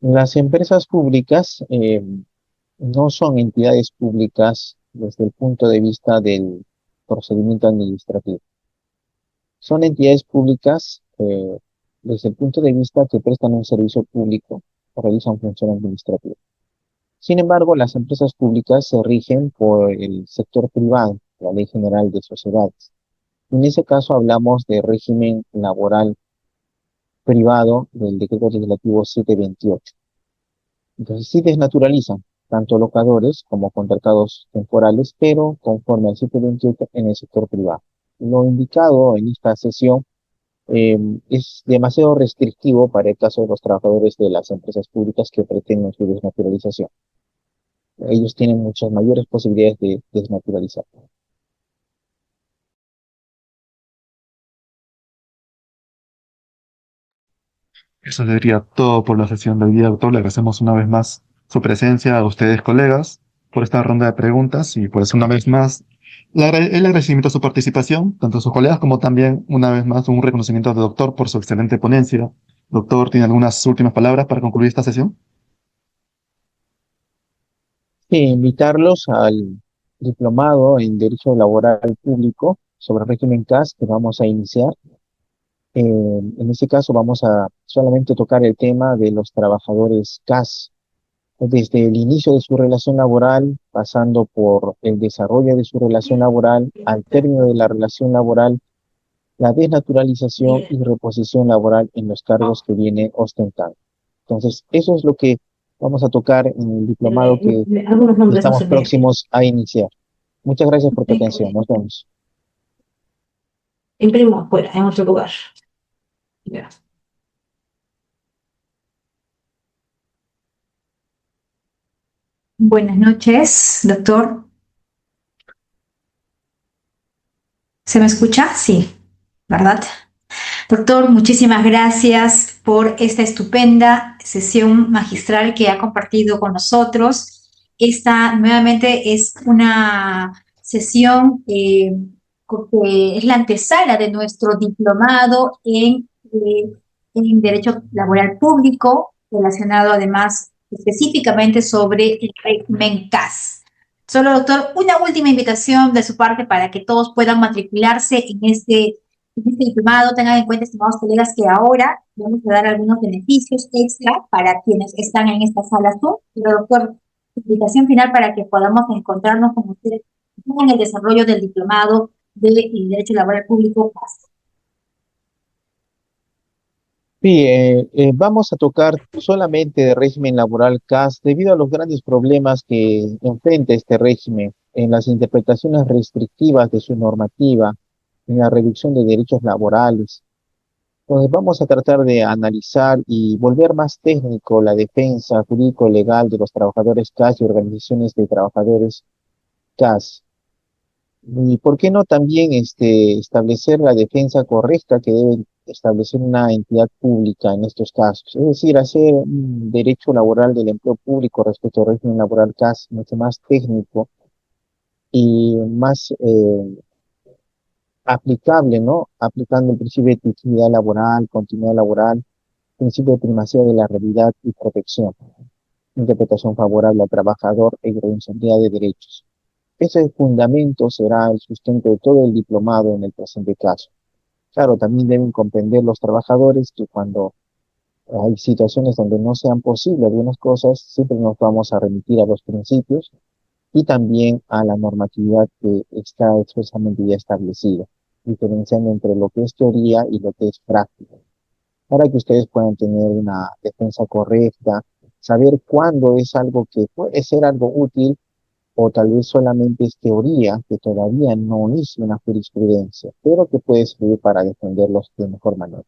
Las empresas públicas no son entidades públicas desde el punto de vista del procedimiento administrativo. Son entidades públicas desde el punto de vista que prestan un servicio público o realizan función administrativa. Sin embargo, las empresas públicas se rigen por el sector privado, la Ley General de Sociedades. En ese caso hablamos de régimen laboral privado del Decreto Legislativo 728. Entonces sí desnaturalizan tanto locadores como contratados temporales, pero conforme al 728 en el sector privado. Lo indicado en esta sesión eh, es demasiado restrictivo para el caso de los trabajadores de las empresas públicas que pretenden su desnaturalización. Ellos tienen muchas mayores posibilidades de desnaturalizar. Eso sería todo por la sesión del día, doctor. Le agradecemos una vez más su presencia a ustedes, colegas, por esta ronda de preguntas y pues una vez más el agradecimiento a su participación, tanto a sus colegas como también una vez más un reconocimiento al doctor por su excelente ponencia. Doctor, ¿tiene algunas últimas palabras para concluir esta sesión? Sí, invitarlos al diplomado en Derecho Laboral Público sobre régimen CAS que vamos a iniciar. En este caso vamos a solamente tocar el tema de los trabajadores CAS, desde el inicio de su relación laboral, pasando por el desarrollo de su relación laboral, al término de la relación laboral, la desnaturalización y reposición laboral en los cargos que viene ostentando. Entonces, eso es lo que vamos a tocar en el diplomado que Algunos nombres no estamos se me... próximos a iniciar. Muchas gracias por tu atención. Nos vemos. Imprimo afuera, en otro lugar. Ya. Buenas noches, doctor. ¿Se me escucha? Sí, ¿verdad? Doctor, muchísimas gracias por esta estupenda sesión magistral que ha compartido con nosotros. Esta nuevamente es una sesión que es la antesala de nuestro diplomado en Derecho Laboral Público, relacionado además específicamente sobre el régimen CAS. Solo, doctor, una última invitación de su parte para que todos puedan matricularse en este diplomado. Tengan en cuenta, estimados colegas, que ahora vamos a dar algunos beneficios extra para quienes están en esta sala Zoom. Pero, doctor, invitación final para que podamos encontrarnos con ustedes en el desarrollo del diplomado de Derecho Laboral Público CAS. Sí, vamos a tocar solamente de régimen laboral CAS debido a los grandes problemas que enfrenta este régimen en las interpretaciones restrictivas de su normativa, en la reducción de derechos laborales. Entonces vamos a tratar de analizar y volver más técnico la defensa jurídico-legal de los trabajadores CAS y organizaciones de trabajadores CAS. ¿Y por qué no también establecer la defensa correcta que debe establecer una entidad pública en estos casos? Es decir, hacer un derecho laboral del empleo público respecto al régimen laboral CAS mucho más técnico y más aplicable, ¿no? Aplicando el principio de tipicidad laboral, continuidad laboral, principio de primacía de la realidad y protección, interpretación favorable al trabajador e irrenunciabilidad de derechos. Ese fundamento será el sustento de todo el diplomado en el presente caso. Claro, también deben comprender los trabajadores que cuando hay situaciones donde no sean posibles algunas cosas, siempre nos vamos a remitir a los principios y también a la normatividad que está expresamente ya establecida, diferenciando entre lo que es teoría y lo que es práctica, para que ustedes puedan tener una defensa correcta, saber cuándo es algo que puede ser algo útil o tal vez solamente es teoría que todavía no es una jurisprudencia, pero que puede servir para defenderlos de mejor manera.